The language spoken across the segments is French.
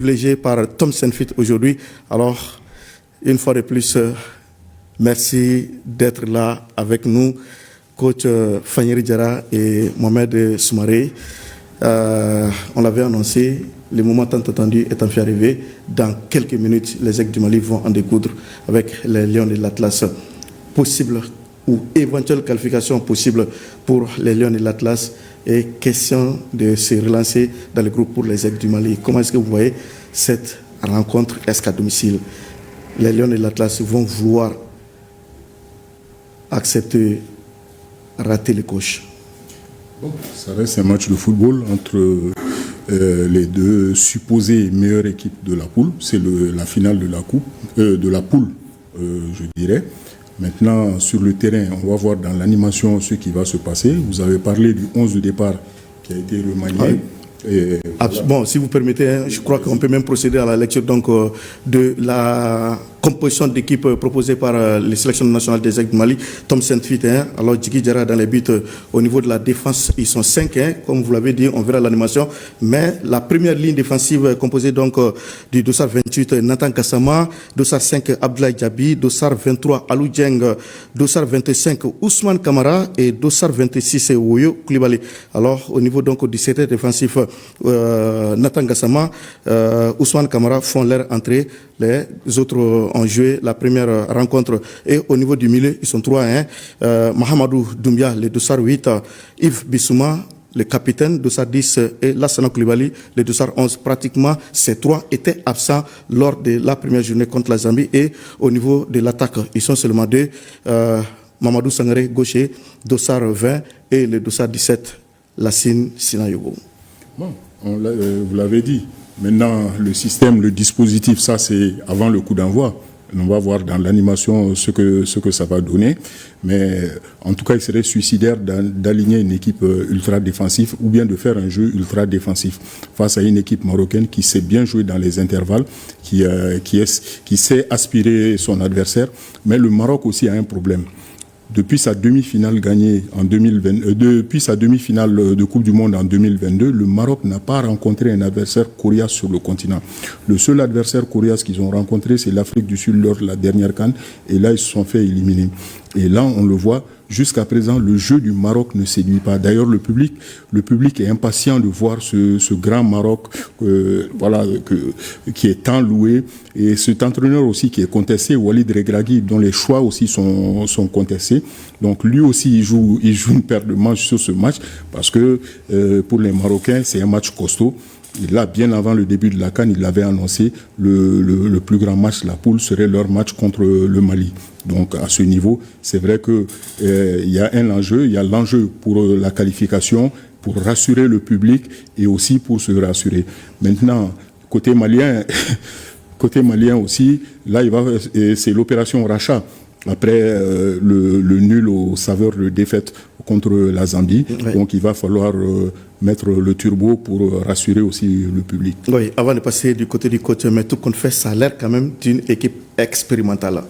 Privilégié par Tom Senfit aujourd'hui. Alors, une fois de plus, merci d'être là avec nous, coach Fanyeri Diarra et Mohamed Soumaré. On l'avait annoncé, le moment tant attendu est enfin arrivé. Dans quelques minutes, les Aigles du Mali vont en découdre avec les Lions de l'Atlas. Possible ou éventuelle qualification possible pour les Lions de l'Atlas. Et question de se relancer dans le groupe pour les Aigles du Mali. Comment est-ce que vous voyez cette rencontre? Est-ce qu'à domicile, les Lions de l'Atlas vont vouloir accepter, rater les coches? Bon, ça reste un match de football entre les deux supposées meilleures équipes de la poule. C'est la finale de la poule, je dirais. Maintenant, sur le terrain, on va voir dans l'animation ce qui va se passer. Vous avez parlé du 11 de départ qui a été remanié. Bon, si vous permettez, je crois qu'on peut même procéder à la lecture donc, de la composition d'équipe proposée par les sélections nationales des Aigles du Mali. Tom Senfit, alors Djigui Diarra dans les buts. Au niveau de la défense, ils sont 5, comme vous l'avez dit, on verra l'animation. Mais la première ligne défensive composée donc du dossard 28, Nathan Kassama, dossard 5, Abdoulaye Diaby, dossard 23, Alou Dieng, dossard 25, Ousmane Kamara et dossard 26, Woyo Koulibaly. Alors, au niveau donc du secteur défensif, Nathan Kassama, Ousmane Kamara font leur entrée. Les autres ont joué la première rencontre. Et au niveau du milieu, ils sont 3. Mahamadou Doumbia, le dossard 8, Yves Bissouma, le capitaine, dossard 10, et Lassana Koulibaly, le dossard 11. Pratiquement, ces 3 étaient absents lors de la première journée contre la Zambie. Et au niveau de l'attaque, ils sont seulement 2. Mamadou Sangaré, gaucher, dossard 20, et le dossard 17, Lassine Sinayogo. Bon, vous l'avez dit. Maintenant, le système, le dispositif, ça c'est avant le coup d'envoi. On va voir dans l'animation ce que ça va donner. Mais en tout cas, il serait suicidaire d'aligner une équipe ultra défensive ou bien de faire un jeu ultra défensif face à une équipe marocaine qui sait bien jouer dans les intervalles, qui sait aspirer son adversaire. Mais le Maroc aussi a un problème. Depuis sa demi-finale gagnée en 2020, depuis sa demi-finale de Coupe du Monde en 2022, le Maroc n'a pas rencontré un adversaire coriace sur le continent. Le seul adversaire coriace qu'ils ont rencontré, c'est l'Afrique du Sud lors de la dernière CAN. Et là, ils se sont fait éliminer. Et là, on le voit, jusqu'à présent, le jeu du Maroc ne séduit pas. D'ailleurs, le public est impatient de voir ce grand Maroc qui est tant loué. Et cet entraîneur aussi qui est contesté, Walid Regragui, dont les choix aussi sont contestés. Donc lui aussi, il joue une paire de manches sur ce match parce que pour les Marocains, c'est un match costaud. Et là, bien avant le début de la CAN, il avait annoncé le plus grand match de la poule serait leur match contre le Mali. Donc à ce niveau, c'est vrai que il y a un enjeu, il y a l'enjeu pour la qualification, pour rassurer le public et aussi pour se rassurer. Maintenant, côté malien aussi, là c'est l'opération rachat. Après le nul aux saveurs de défaite contre la Zambie. Oui. Donc il va falloir mettre le turbo pour rassurer aussi le public. Oui, avant de passer du côté du coach, mais tout compte fait, ça a l'air quand même d'une équipe expérimentale.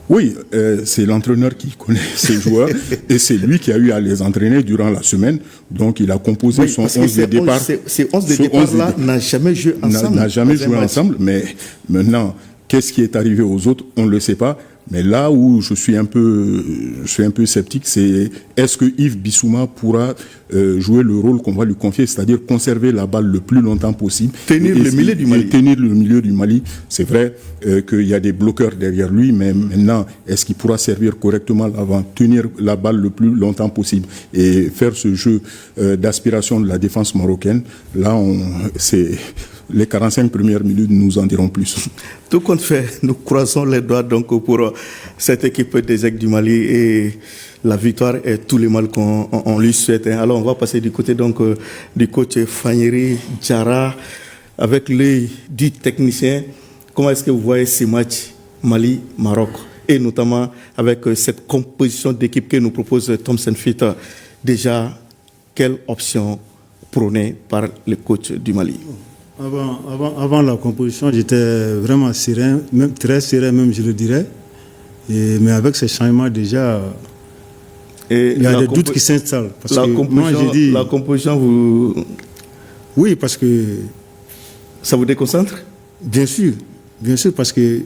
Oui, c'est l'entraîneur qui connaît ses joueurs et c'est lui qui a eu à les entraîner durant la semaine. Donc il a composé son 11 de départ. Ces 11 de départ-là n'a jamais joué ensemble. N'a jamais joué ensemble, mais maintenant, qu'est-ce qui est arrivé aux autres, on ne le sait pas. Mais là où je suis un peu sceptique, c'est est-ce que Yves Bissouma pourra jouer le rôle qu'on va lui confier, c'est-à-dire conserver la balle le plus longtemps possible. Tenir le milieu du Mali. Tenir le milieu du Mali. C'est vrai qu'il y a des bloqueurs derrière lui, mais maintenant, est-ce qu'il pourra servir correctement l'avant, tenir la balle le plus longtemps possible et faire ce jeu d'aspiration de la défense marocaine. Là, c'est... Les 45 premières minutes nous en diront plus. Tout compte fait, nous croisons les doigts donc pour cette équipe des Aigles du Mali et la victoire est tout le mal qu'on lui souhaite. Alors on va passer du côté donc du coach Fanyeri Diarra avec l'œil du technicien. Comment est-ce que vous voyez ces matchs Mali-Maroc et notamment avec cette composition d'équipe que nous propose Tom Senfit? Déjà, quelle option prônée par le coach du Mali? Avant la composition, j'étais vraiment serein, même très serein même je le dirais. Mais avec ces changements déjà, il y a des doutes qui s'installent. La composition, vous... Oui, parce que Ça vous déconcentre? Bien sûr, parce que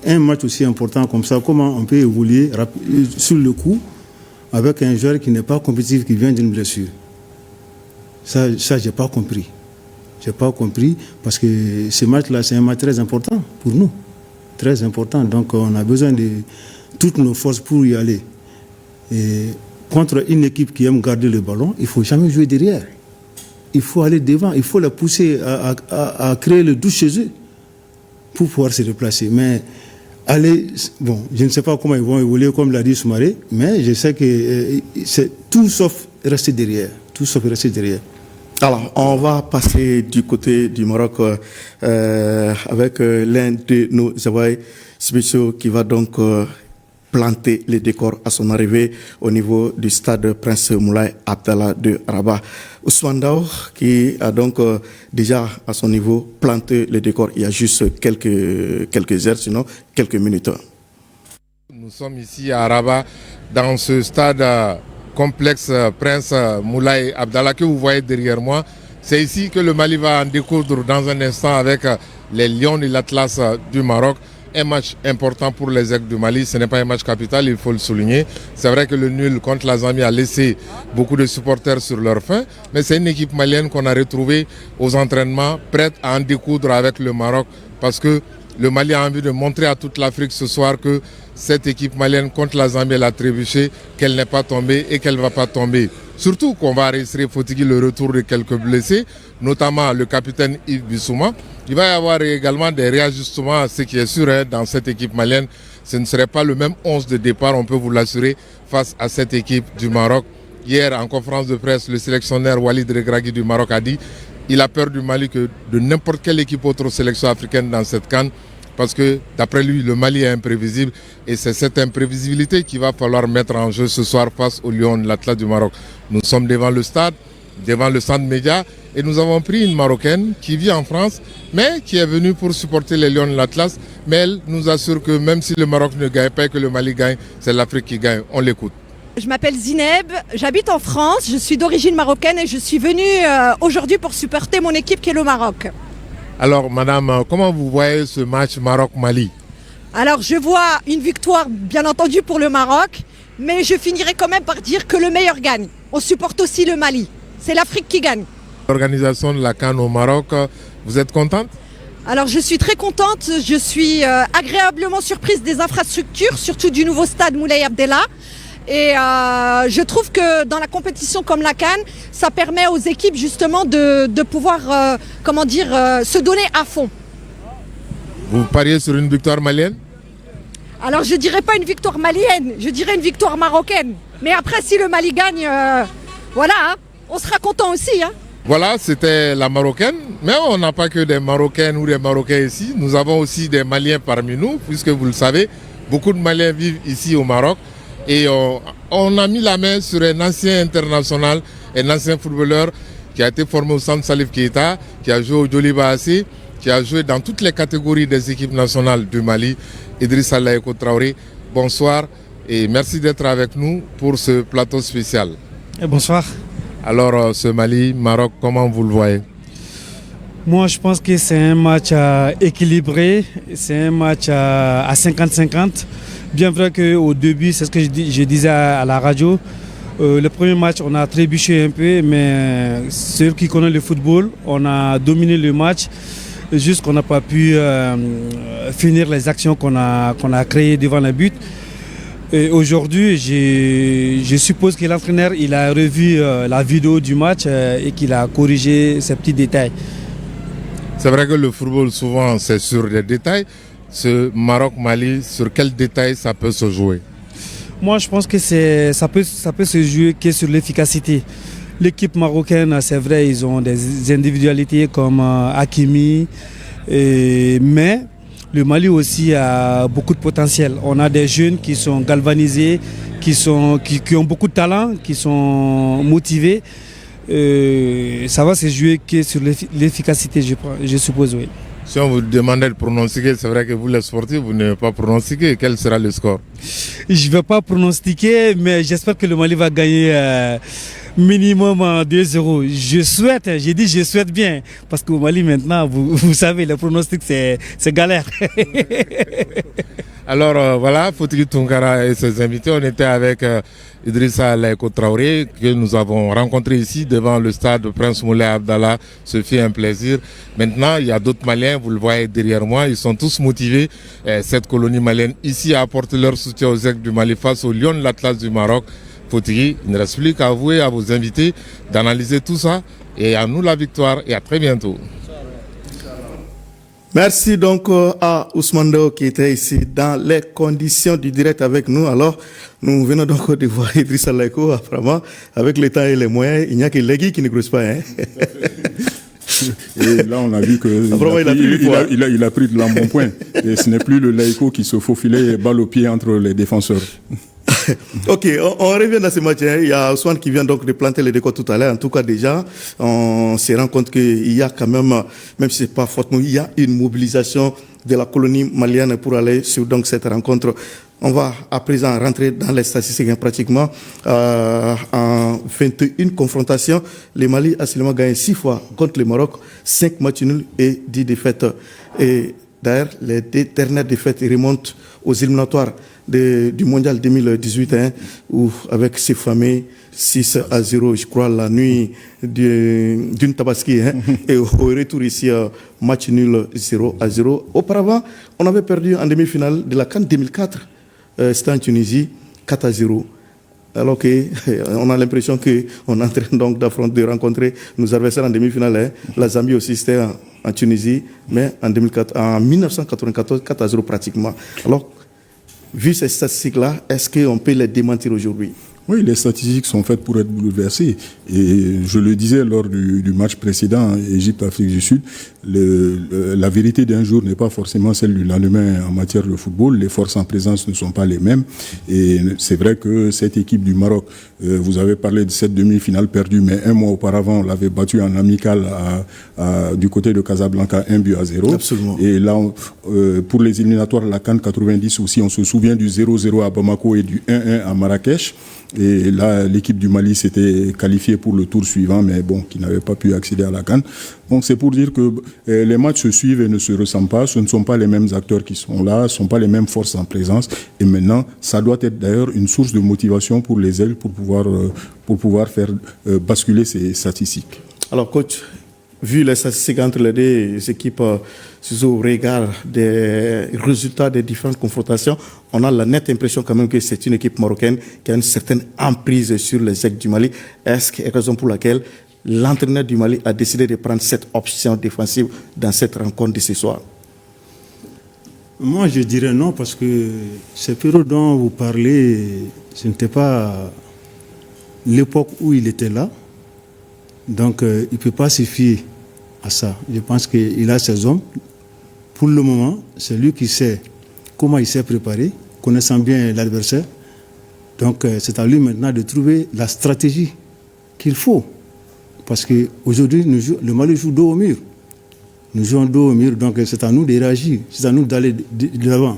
un match aussi important comme ça, comment on peut évoluer sur le coup avec un joueur qui n'est pas compétitif, qui vient d'une blessure? Ça, j'ai pas compris. J'ai pas compris parce que ce match-là, c'est un match très important pour nous. Très important. Donc, on a besoin de toutes nos forces pour y aller. Et contre une équipe qui aime garder le ballon, il ne faut jamais jouer derrière. Il faut aller devant. Il faut la pousser à créer le doute chez eux pour pouvoir se déplacer. Mais aller... Bon, je ne sais pas comment ils vont évoluer, comme l'a dit Soumaré, mais je sais que c'est tout sauf rester derrière. Tout sauf rester derrière. Alors, on va passer du côté du Maroc avec l'un de nos envoyés spéciaux qui va donc planter les décors à son arrivée au niveau du stade Prince Moulay Abdallah de Rabat. Ousmane Daour qui a donc déjà à son niveau planté les décors il y a juste quelques heures, sinon quelques minutes. Nous sommes ici à Rabat dans ce stade complexe Prince Moulay Abdallah que vous voyez derrière moi. C'est ici que le Mali va en découdre dans un instant avec les Lions et l'Atlas du Maroc. Un match important pour les Aigles du Mali, ce n'est pas un match capital, il faut le souligner. C'est vrai que le nul contre la Zambie a laissé beaucoup de supporters sur leur faim, mais c'est une équipe malienne qu'on a retrouvée aux entraînements, prête à en découdre avec le Maroc, parce que le Mali a envie de montrer à toute l'Afrique ce soir que cette équipe malienne contre la Zambie, elle a trébuché, qu'elle n'est pas tombée et qu'elle ne va pas tomber. Surtout qu'on va enregistrer Fotigi le retour de quelques blessés, notamment le capitaine Yves Bissouma. Il va y avoir également des réajustements, ce qui est sûr, dans cette équipe malienne. Ce ne serait pas le même 11 de départ, on peut vous l'assurer, face à cette équipe du Maroc. Hier, en conférence de presse, le sélectionneur Walid Regragui du Maroc a dit qu'il a peur du Mali que de n'importe quelle équipe autre sélection africaine dans cette CAN. Parce que d'après lui, le Mali est imprévisible et c'est cette imprévisibilité qu'il va falloir mettre en jeu ce soir face au Lion de l'Atlas du Maroc. Nous sommes devant le stade, devant le centre média et nous avons pris une Marocaine qui vit en France mais qui est venue pour supporter les Lions de l'Atlas. Mais elle nous assure que même si le Maroc ne gagne pas et que le Mali gagne, c'est l'Afrique qui gagne. On l'écoute. Je m'appelle Zineb, j'habite en France, je suis d'origine marocaine et je suis venue aujourd'hui pour supporter mon équipe qui est le Maroc. Alors madame, comment vous voyez ce match Maroc-Mali? Alors je vois une victoire bien entendu pour le Maroc, mais je finirai quand même par dire que le meilleur gagne. On supporte aussi le Mali, c'est l'Afrique qui gagne. L'organisation de la CAN au Maroc, vous êtes contente? Alors je suis très contente, je suis agréablement surprise des infrastructures, surtout du nouveau stade Moulay Abdallah. Et je trouve que dans la compétition comme la CAN, ça permet aux équipes justement de pouvoir se donner à fond. Vous pariez sur une victoire malienne? Alors je dirais pas une victoire malienne, je dirais une victoire marocaine. Mais après si le Mali gagne, on sera content aussi. Voilà, c'était la Marocaine. Mais on n'a pas que des Marocaines ou des Marocains ici. Nous avons aussi des Maliens parmi nous, puisque vous le savez, beaucoup de Maliens vivent ici au Maroc. Et on a mis la main sur un ancien international, un ancien footballeur qui a été formé au centre Salif Keita, qui a joué au Djoliba AC, qui a joué dans toutes les catégories des équipes nationales du Mali, Idriss Alaïko Traoré. Bonsoir et merci d'être avec nous pour ce plateau spécial. Et bonsoir. Alors ce Mali-Maroc, comment vous le voyez? Moi je pense que c'est un match équilibré, c'est un match à 50-50. Bien vrai qu'au début, c'est ce que je disais à la radio, le premier match, on a trébuché un peu, mais ceux qui connaissent le football, on a dominé le match, juste qu'on n'a pas pu finir les actions qu'on a créées devant le but. Et aujourd'hui, je suppose que l'entraîneur il a revu la vidéo du match et qu'il a corrigé ces petits détails. C'est vrai que le football, souvent, c'est sur des détails. Ce Maroc-Mali, sur quel détail ça peut se jouer? Moi, je pense que ça peut se jouer que sur l'efficacité. L'équipe marocaine, c'est vrai, ils ont des individualités comme Hakimi, mais le Mali aussi a beaucoup de potentiel. On a des jeunes qui sont galvanisés, qui ont beaucoup de talent, qui sont motivés. Ça va se jouer que sur l'efficacité, je suppose, oui. Si on vous demandait de pronostiquer, c'est vrai que vous les sportifs, vous ne pouvez pas pronostiquer. Quel sera le score? Je ne vais pas pronostiquer, mais j'espère que le Mali va gagner minimum 2-0. Je souhaite, j'ai dit je souhaite bien, parce qu'au Mali maintenant, vous savez, le pronostic c'est galère. Alors voilà, Fotigi Tounkara et ses invités, on était avec Idrissa Laïko Traoré que nous avons rencontré ici devant le stade Prince Moulay Abdallah. Ce fait un plaisir. Maintenant, il y a d'autres Maliens, vous le voyez derrière moi, ils sont tous motivés. Cette colonie malienne ici a apporté leur soutien aux aigles du Mali face aux lions de l'Atlas du Maroc. Fotigi, il ne reste plus qu'à vous et à vos invités d'analyser tout ça et à nous la victoire et à très bientôt. Merci donc à Ousmane Dao qui était ici dans les conditions du direct avec nous. Alors, nous venons donc de voir Idrissa Laïko, apparemment, avec le temps et les moyens, il n'y a que Legui qui ne grosse pas. Hein. Et là, on a vu que il a pris de l'embonpoint. Et ce n'est plus le Laïko qui se faufilait et balle au pied entre les défenseurs. Ok, on revient dans ce match. Hein. Il y a Ousmane qui vient donc de planter les décors tout à l'heure. En tout cas, déjà, on se rend compte qu'il y a quand même si c'est pas fortement, il y a une mobilisation de la colonie malienne pour aller sur donc cette rencontre. On va à présent rentrer dans les statistiques. Hein, pratiquement en 21 confrontations, le Mali a seulement gagné 6 fois contre le Maroc, 5 matchs nuls et 10 défaites. Et d'ailleurs, les dernières défaites remontent aux éliminatoires du mondial 2018, hein, où avec ces fameux 6-0, je crois, la nuit d'une Tabaski, hein, et au retour ici, match nul 0-0. Auparavant, on avait perdu en demi-finale de la CAN 2004, c'était en Tunisie, 4-0. Alors qu'on a l'impression qu'on est en train donc de rencontrer nos adversaires en demi-finale. Hein. La Zambie aussi, c'était en Tunisie, mais en 1994, 4-0 pratiquement. Alors, vu ces statistiques-là, est-ce qu'on peut les démentir aujourd'hui? Oui, les statistiques sont faites pour être bouleversées. Et je le disais lors du match précédent, Égypte-Afrique du Sud, la vérité d'un jour n'est pas forcément celle du lendemain en matière de football. Les forces en présence ne sont pas les mêmes. Et c'est vrai que cette équipe du Maroc, vous avez parlé de cette demi-finale perdue, mais un mois auparavant, on l'avait battue en amical du côté de Casablanca, 1-0. Absolument. Et là, pour les éliminatoires de la CAN 90 aussi, on se souvient du 0-0 à Bamako et du 1-1 à Marrakech. Et là, l'équipe du Mali s'était qualifiée pour le tour suivant, mais bon, qui n'avait pas pu accéder à la CAN. Donc c'est pour dire que les matchs se suivent et ne se ressemblent pas. Ce ne sont pas les mêmes acteurs qui sont là, ce ne sont pas les mêmes forces en présence. Et maintenant, ça doit être d'ailleurs une source de motivation pour les ailes pour pouvoir faire basculer ces statistiques. Alors coach, vu les statistiques entre les deux équipes, au regard des résultats des différentes confrontations, on a la nette impression quand même que c'est une équipe marocaine qui a une certaine emprise sur les aigles du Mali. Est-ce que raison pour laquelle l'entraîneur du Mali a décidé de prendre cette option défensive dans cette rencontre de ce soir? Moi, je dirais non, parce que cette période dont vous parlez, ce n'était pas l'époque où il était là. Donc, il ne peut pas se fier à ça. Je pense qu'il a ses hommes. Pour le moment, c'est lui qui sait comment il s'est préparé, connaissant bien l'adversaire. Donc, c'est à lui maintenant de trouver la stratégie qu'il faut. Parce qu'aujourd'hui, le Mali joue dos au mur. Nous jouons dos au mur, donc c'est à nous de réagir, c'est à nous d'aller de l'avant.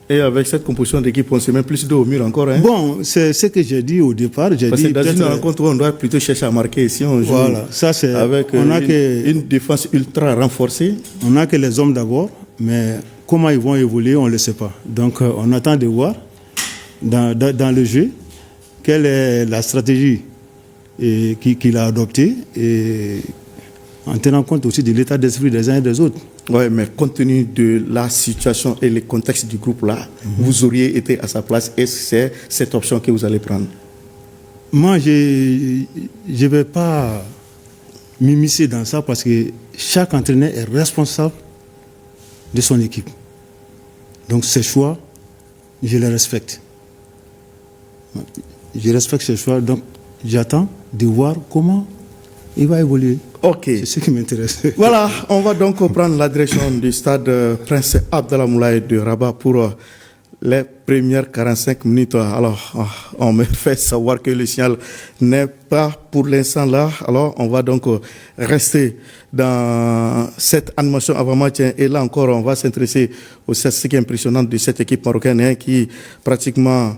Et avec cette composition d'équipe, on se met plus dos au mur encore. Hein? Bon, c'est ce que j'ai dit au départ. Parce que dans une rencontre où on doit plutôt chercher à marquer, si on joue ça, c'est, avec une défense ultra renforcée. On n'a que les hommes d'abord, mais comment ils vont évoluer, on ne le sait pas. Donc on attend de voir dans le jeu quelle est la stratégie qu'il a adoptée, et en tenant compte aussi de l'état d'esprit des uns et des autres. Oui, mais compte tenu de la situation et le contexte du groupe-là, vous auriez été à sa place. Est-ce que c'est cette option que vous allez prendre? Moi, je ne vais pas m'immiscer dans ça, parce que chaque entraîneur est responsable de son équipe. Donc ces choix, je les respecte. Je respecte ces choix, donc j'attends de voir comment il va évoluer. Ok. C'est ce qui m'intéresse. Voilà, on va donc prendre la direction du stade Prince Abdallah Moulay de Rabat pour les premières 45 minutes. Alors, on me fait savoir que le signal n'est pas pour l'instant là. Alors, on va donc rester dans cette animation avant-match. Et là encore, on va s'intéresser au ce qui est impressionnant de cette équipe marocaine qui pratiquement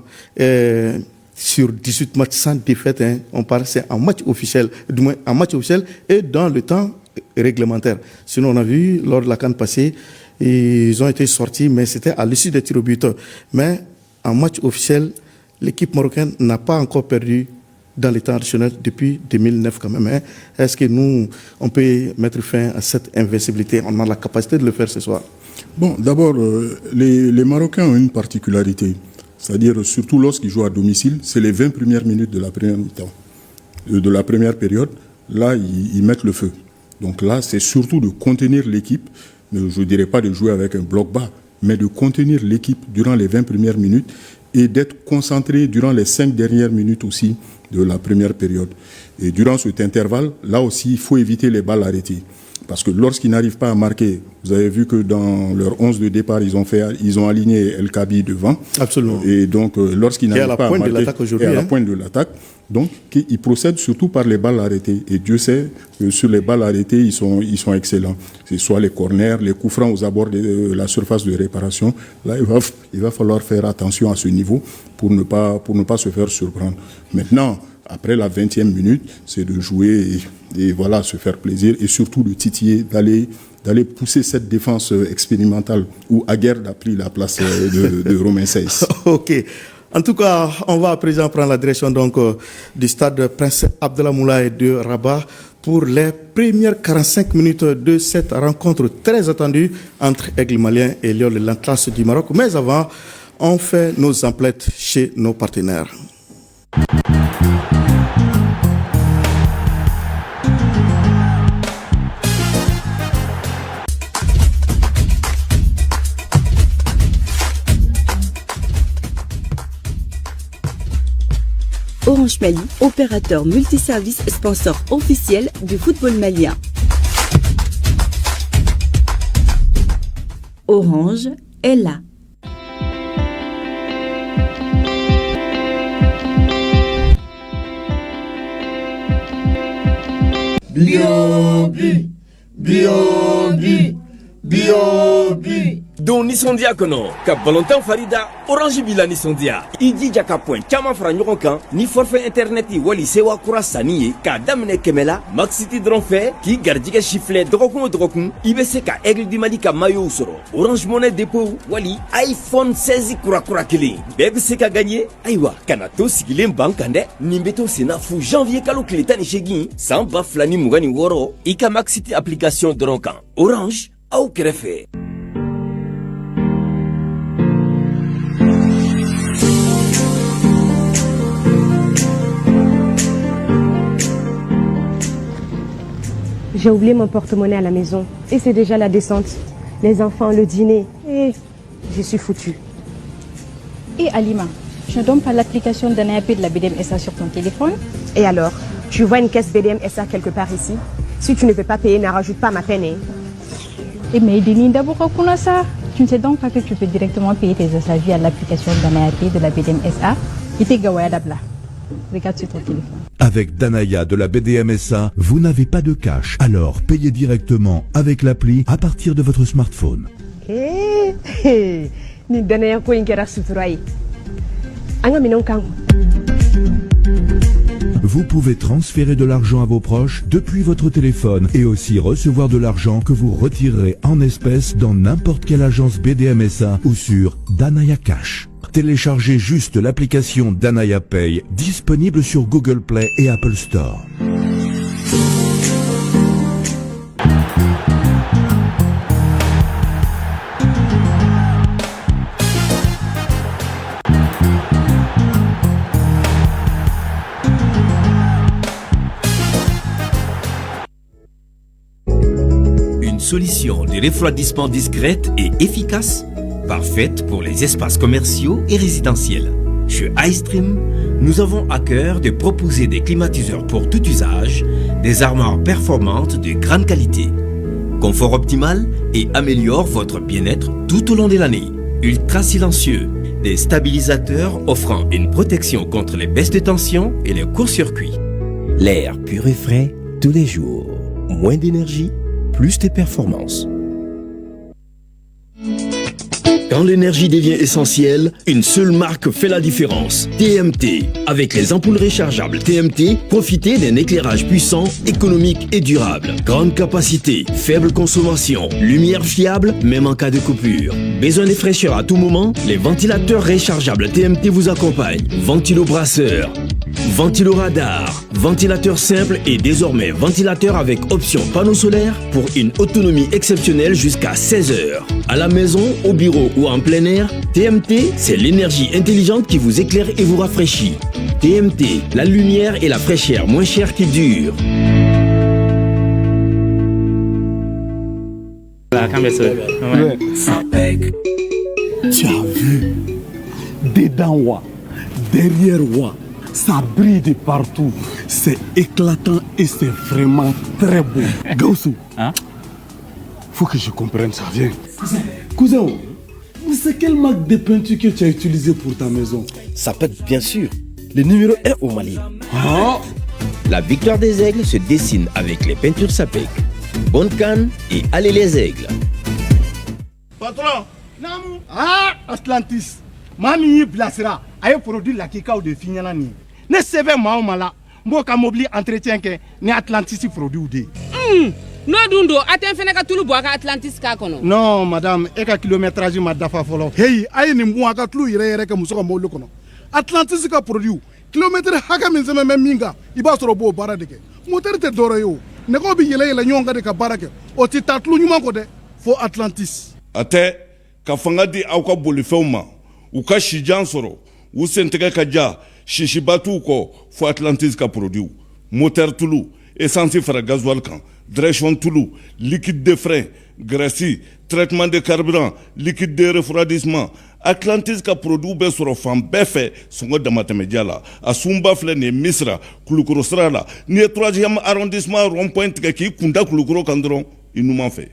sur 18 matchs sans défaite. On parle, c'est un match officiel, du moins un match officiel et dans le temps réglementaire. Sinon, on a vu lors de la CAN passée, ils ont été sortis, mais c'était à l'issue des tirs au but. Mais en match officiel, l'équipe marocaine n'a pas encore perdu dans les temps additionnels depuis 2009 quand même. Est-ce que nous, on peut mettre fin à cette invincibilité? On a la capacité de le faire ce soir. Bon, d'abord, les Marocains ont une particularité. C'est-à-dire, surtout lorsqu'ils jouent à domicile, c'est les 20 premières minutes de la première mi-temps, de la première période. Là, ils mettent le feu. Donc là, c'est surtout de contenir l'équipe. Je ne dirais pas de jouer avec un bloc bas, mais de contenir l'équipe durant les 20 premières minutes et d'être concentré durant les 5 dernières minutes aussi de la première période. Et durant cet intervalle, là aussi, il faut éviter les balles arrêtées. Parce que lorsqu'ils n'arrivent pas à marquer, vous avez vu que dans leur 11 de départ, ils ont aligné El Kabi devant. Absolument. Et donc, lorsqu'ils n'arrivent pas à marquer, et à la pointe de l'attaque, donc, ils procèdent surtout par les balles arrêtées. Et Dieu sait que sur les balles arrêtées, ils sont excellents. C'est soit les corners, les coups francs aux abords de la surface de réparation. Là, il va falloir faire attention à ce niveau pour ne pas se faire surprendre. Maintenant, après la 20e minute, c'est de jouer et voilà, se faire plaisir et surtout de titiller, d'aller pousser cette défense expérimentale où Aguerd a pris la place de Romain Saiss. Ok. En tout cas, on va à présent prendre la direction donc, du stade Prince Abdallah Moulaye de Rabat pour les premières 45 minutes de cette rencontre très attendue entre Aigle Malien et Lyon de l'Atlas du Maroc. Mais avant, on fait nos emplettes chez nos partenaires. Orange Mali, opérateur multiservice et sponsor officiel du football malien. Orange est là. Biobi, Biobi, Biobi. Don nisɔndiya kɔnɔ ka balontan farida orange b'i la nisɔndiya i jija ka point caman fara ɲɔgɔn kan ni forfait internet wali sewa kura sanni ye k'a daminɛ 100 la maxiti dɔrɔn fɛ k'i garijɛgɛ sifilɛ dɔgɔkun o dɔgɔkun i bɛ se ka aigle du mali ka mayow sɔrɔ orange monnaie dépôt wali iphone 16 kurakura kelen bɛɛ bɛ se ka gagner ayiwa kana to sigilen ban kan dɛ nin bɛ to senna fu janvier kalo tile 18 san 2026 i ka maxiti application dɔrɔn kan orange aw kɛrɛfɛ. J'ai oublié mon porte-monnaie à la maison et c'est déjà la descente. Les enfants, le dîner et je suis foutue. Et Alima, tu ne donnes pas l'application d'ANAP de la BDM-SA sur ton téléphone? Et alors, tu vois une caisse BDM-SA quelque part ici? Si tu ne peux pas payer, ne rajoute pas ma peine. Et mais Denis, d'abord, qu'on ça. Tu ne sais donc pas que tu peux directement payer tes achats via l'application d'ANAP de la BDM-SA et tes gawaya d'abla. Regarde sur ton téléphone. Avec Danaya de la BDM-SA, vous n'avez pas de cash. Alors, payez directement avec l'appli à partir de votre smartphone. Vous pouvez transférer de l'argent à vos proches depuis votre téléphone et aussi recevoir de l'argent que vous retirerez en espèces dans n'importe quelle agence BDM-SA ou sur Danaya Cash. Téléchargez juste l'application Danaya Pay, disponible sur Google Play et Apple Store. Une solution de refroidissement discrète et efficace, parfaite pour les espaces commerciaux et résidentiels. Chez iStream, nous avons à cœur de proposer des climatiseurs pour tout usage, des armoires performantes de grande qualité, confort optimal et améliore votre bien-être tout au long de l'année. ultra silencieux, des stabilisateurs offrant une protection contre les baisses de tension et les courts-circuits. L'air pur et frais tous les jours. Moins d'énergie, plus de performance. Quand l'énergie devient essentielle, une seule marque fait la différence. TMT. Avec les ampoules rechargeables TMT, profitez d'un éclairage puissant, économique et durable. Grande capacité, faible consommation, lumière fiable, même en cas de coupure. Besoin de fraîcheur à tout moment? Les ventilateurs rechargeables TMT vous accompagnent. Ventilo-brasseur, ventilo-radar, ventilateur simple et désormais ventilateur avec option panneau solaire pour une autonomie exceptionnelle jusqu'à 16 heures. À la maison, au bureau ou en plein air, TMT, c'est l'énergie intelligente qui vous éclaire et vous rafraîchit. TMT, la lumière et la fraîcheur moins chère qui durent. Tu as vu? Dedans, wa, derrière, wa, ça brille de partout. C'est éclatant et c'est vraiment très beau. Gaussou, faut que je comprenne ça. Viens. Cousin, c'est quelle marque de peinture que tu as utilisé pour ta maison? Ça peut être bien sûr le numéro 1 au Mali. La victoire des aigles se dessine avec les peintures Sapec. Bonne canne et allez les aigles. Patron, Atlantis. Mami Blasera a produit la kika de Fignanani. Ne seve Maomala, Mboka Mobili entretien que ne Atlantis produit. No dundo aten feneka tulu boaka Atlantis ka kono. Non madame, eka kilométrage ma dafa folo. Hey, ayi ni mboaka tulu ire ka musoka molu kono. Atlantis ka produit. Kilomètre haka min zeme minga, iba soro bo baradeke. Moteur te doro yo. Ne ko bi yele nyonga de ka barake. O ti tatlu nyuma ko de fo Atlantis. Ate ka fanga di au ka bolifeuma. U ka shijan soro. U senteka ka ja shishibatu ko fo Atlantis ka produit. Moteur tulu, essence fera gasoil kan. Direction Toulou, liquide de frein, graisse, traitement de carburant, liquide de refroidissement. Atlantis ka produit be soro fan befe songo damatemedia la. Asumba fle ne misra, kulukuro sra la. Ni 3e arrondissement rond-point ki kunda kulukuro kandron, il nous m'en fait.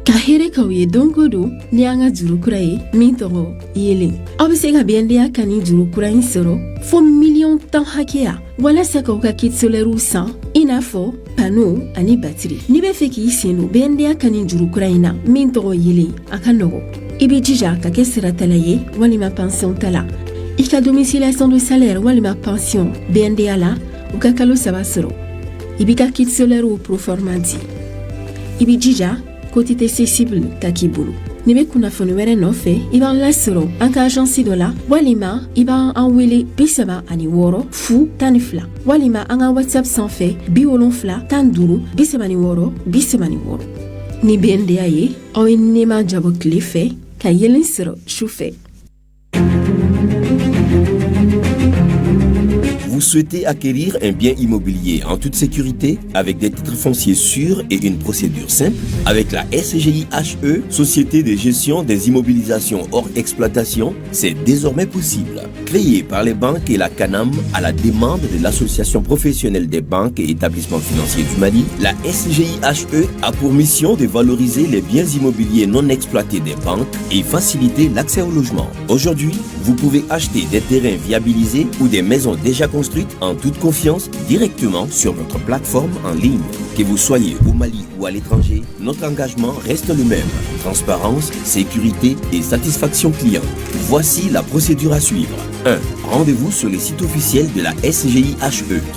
Kahere kawe dongodo ni anga jurukuraye mintoro yele. Abisega biendia kani jurukurayin soro fo million tan hakea. Wala saka ka kit solaire sans inafo panneau ani batterie. Ni be fe ki sino biendia kani jurukurayina mintoro yele akanogo. Ibi jija ka kesira talaye wali ma pension tala. Ika domiciliation de salaire wali ma pension biendia la ou kakalo sabasoro. Ibi ka kit solaire ou proformandi. Ibi jija côté accessible kakibulu. Nibe kuna fonu were nofe iba la soro anka agence dola walima iba anwele bisaba ani woro fu tanifla walima anga WhatsApp sans fait biolon fla tanduru bisaba ni woro ni bende aye o inema jabo klife kayelen soro choufe. Vous souhaitez acquérir un bien immobilier en toute sécurité avec des titres fonciers sûrs et une procédure simple? Avec la SGIHE, Société de gestion des immobilisations hors exploitation, c'est désormais possible. Créée par les banques et la CANAM à la demande de l'Association professionnelle des banques et établissements financiers du Mali, la SGIHE a pour mission de valoriser les biens immobiliers non exploités des banques et faciliter l'accès au logement. Aujourd'hui, vous pouvez acheter des terrains viabilisés ou des maisons déjà construites en toute confiance directement sur notre plateforme en ligne. Que vous soyez au Mali ou à l'étranger, notre engagement reste le même. Transparence, sécurité et satisfaction client. Voici la procédure à suivre. 1. Rendez-vous sur le site officiel de la SGIHE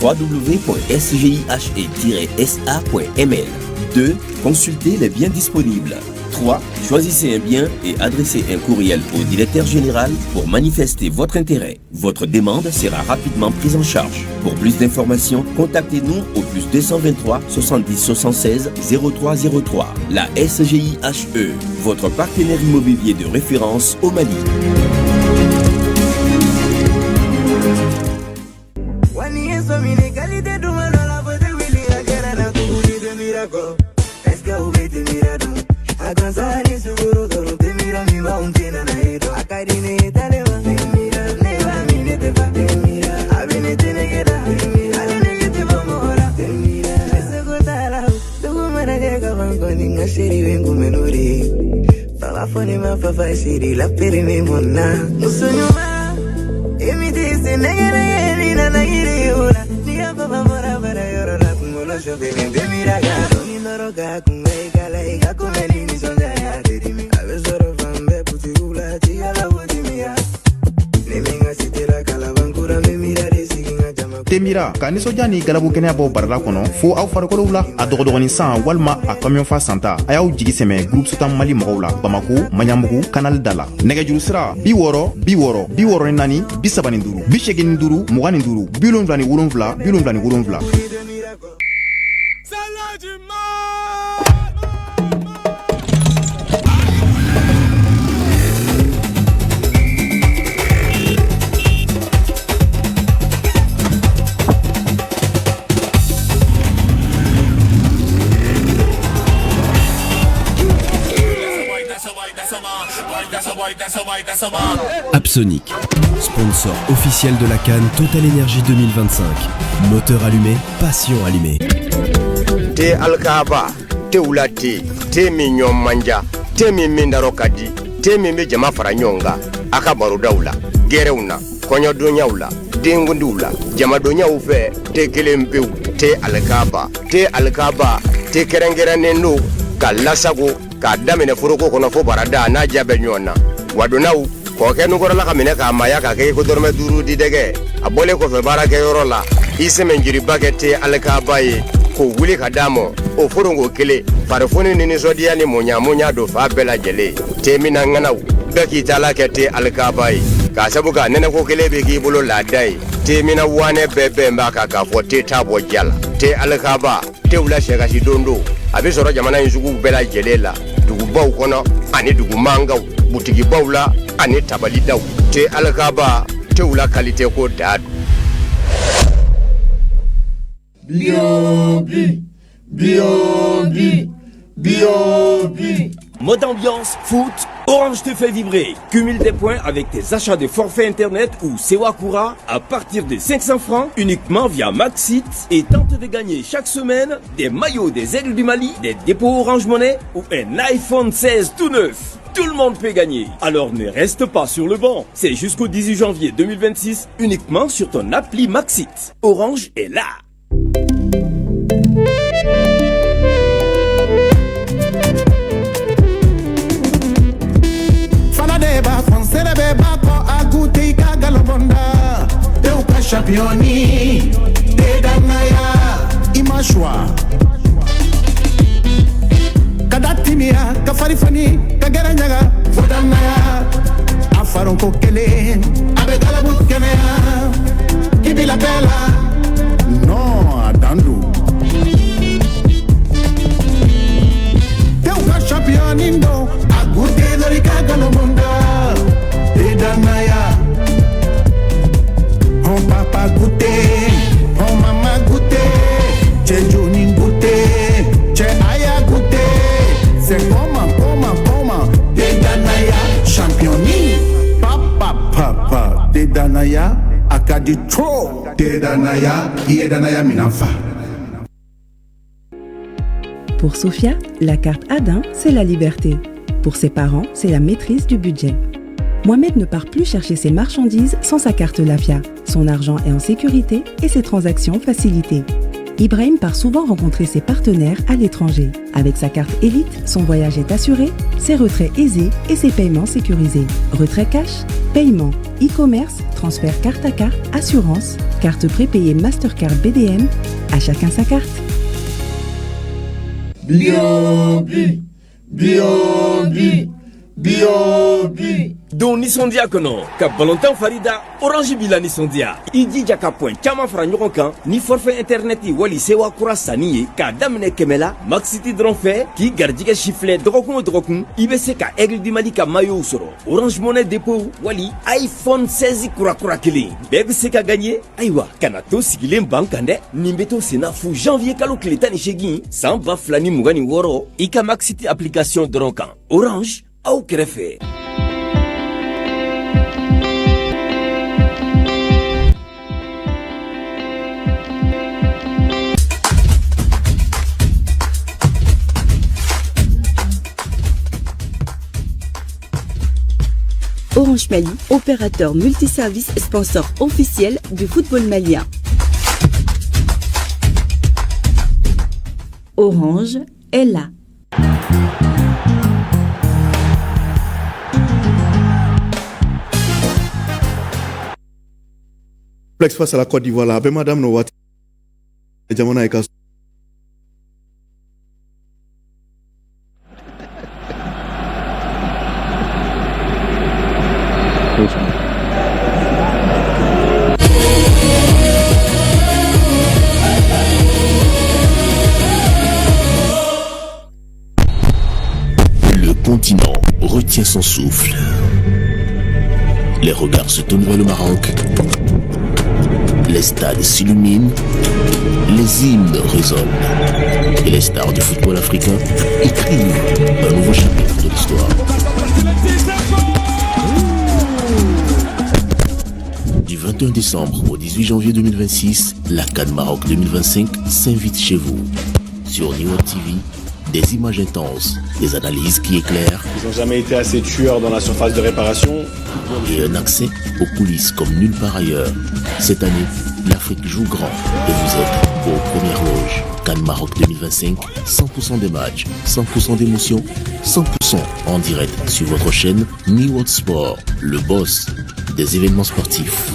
www.sgihe-sa.ml. 2. Consultez les biens disponibles. 3. Choisissez un bien et adressez un courriel au directeur général pour manifester votre intérêt. Votre demande sera rapidement prise en charge. Pour plus d'informations, contactez-nous au plus 223 70 76 0303. La SGIHE, votre partenaire immobilier de référence au Mali. Wafone mapapa shiri la perime mona. Musunyuma, imiti sinegere nina nagiri ula. Niya papa mora bara yoro la kumolo shobe mende miraga. Doni noroga kumei kala ika kumeli ni sonja ya terimi. Abesoro fambe puti ula tia la wodimia. Neminga sitela kala bankura me mira desi kinga jama. Temira ka nisɔndiya ni galabu kɛnɛya bɔ barala kɔnɔ fo aw farikolow la a dɔgɔdɔgɔnin san walima a kamiyon fa santa a y'aw jigi sɛmɛ groupe sotan mali mɔgɔw la bamako maɲamugu kanali da la nɛgɛjuru sira 60 60 64 35 85 25 77 77 Apsonic, sponsor officiel de la CAN Total Energy 2025. Moteur allumé, passion allumée. Te alkaba, te ulati, te mignon manja, te mindaro kadi, te mime jama faranyonga, akabaru daula, gereuna, konyo donyaula, dengundula, jama donyaou fe, te kelempeu, te alkaba, te kerengera nenu, ka lasago, ka damene furuko kono fo barada na jabe nyona. Wadonaou ko ke nugora la kamine ka maya ka ke ko dorme duru di dege abole ko fe barake yoro la iseme njiri bagete alkabaye ko wuli ka damo o furongo kele farfoni ni zodia ni munya do fa bela jele temina nganaw beki tala kete alkabaye ka sabuka nene ko kele be ki bolo la dai temina wane bebe mbaka ka fote tabo jala te alkaba te ula shega shidondo abisoro jamana inzugu bela jele la dugu baw kono ani dugu mangaw butigi bawla ani tabali daw te alkaba te ula qualité ko dad B.O.B. Mode ambiance, foot, Orange te fait vibrer. Cumule des points avec tes achats de forfait internet ou Sewakura à partir de 500 francs uniquement via Maxit et tente de gagner chaque semaine des maillots des Aigles du Mali, des dépôts Orange Money ou un iPhone 16 tout neuf. Tout le monde peut gagner. Alors ne reste pas sur le banc. C'est jusqu'au 18 janvier 2026 uniquement sur ton appli Maxit. Orange est là. Championi, Tedanaya, Imashwa, Kadatimia, Kafarifani, Kagaranyaga, Fodanaya, Afaron Kokele, Abedala Butkenea, Kibila Bella, non, Adandu. Teuka Championindo, Agute Lorika Galobonda, Tedanaya. On papa goûter, on maman goûter, chez Johnny goûter, chez Aya goûter. C'est comment, Dedanaya championni. Papa, Dedanaya, Akadi trop. Dedanaya, Yedanaya Minafa. Pour Sophia, la carte Adin, c'est la liberté. Pour ses parents, c'est la maîtrise du budget. Mohamed ne part plus chercher ses marchandises sans sa carte Lafia. Son argent est en sécurité et ses transactions facilitées. Ibrahim part souvent rencontrer ses partenaires à l'étranger. Avec sa carte Elite, son voyage est assuré, ses retraits aisés et ses paiements sécurisés. Retrait cash, paiement, e-commerce, transfert carte à carte, assurance, carte prépayée Mastercard BDM, à chacun sa carte. Don nisɔndiya kɔnɔ ka balontan farida Orange bila nisɔndiya i jija ka point caman fara ɲɔgɔn kan ni forfait internet wali sewa kura sanni ye k'a daminɛ 100 la Maxiti dɔrɔn fɛ k'i garijɛgɛ sifilɛ dɔgɔkun o dɔgɔkun i bɛ se ka Aigle du Mali ka maillot sɔrɔ Orange Money dépôt wali iPhone 16 kurakura kelen bɛɛ bɛ se ka gagner ayiwa kana to sigilen ban kan dɛ nin bɛ to senna fu janvier kalo tile 18 san 2026 i ka Maxiti application dɔrɔn kan Orange aw kɛrɛfɛ. Orange Mali, opérateur multiservice sponsor officiel du football malien. Orange est là. Complexe face à la Côte d'Ivoire là. Ben madame Nowat. Jamona Eka. Le continent retient son souffle. Les regards se tournent vers le Maroc. Les stades s'illuminent, les hymnes résonnent. Et les stars du football africain écrivent un nouveau chapitre de l'histoire. Du 21 décembre au 18 janvier 2026, la CAN Maroc 2025 s'invite chez vous. Sur New World TV, des images intenses, des analyses qui éclairent. Ils n'ont jamais été assez tueurs dans la surface de réparation. Et un accès aux coulisses comme nulle part ailleurs. Cette année, l'Afrique joue grand et vous êtes aux premières loges. CAN Maroc 2025, 100% des matchs, 100% d'émotions, 100% en direct sur votre chaîne New World Sport, le boss des événements sportifs.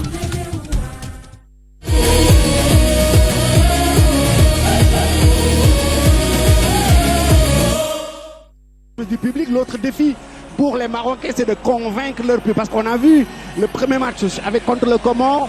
Du public, l'autre défi pour les Marocains, c'est de convaincre leur public. Parce qu'on a vu le premier match contre le Comore,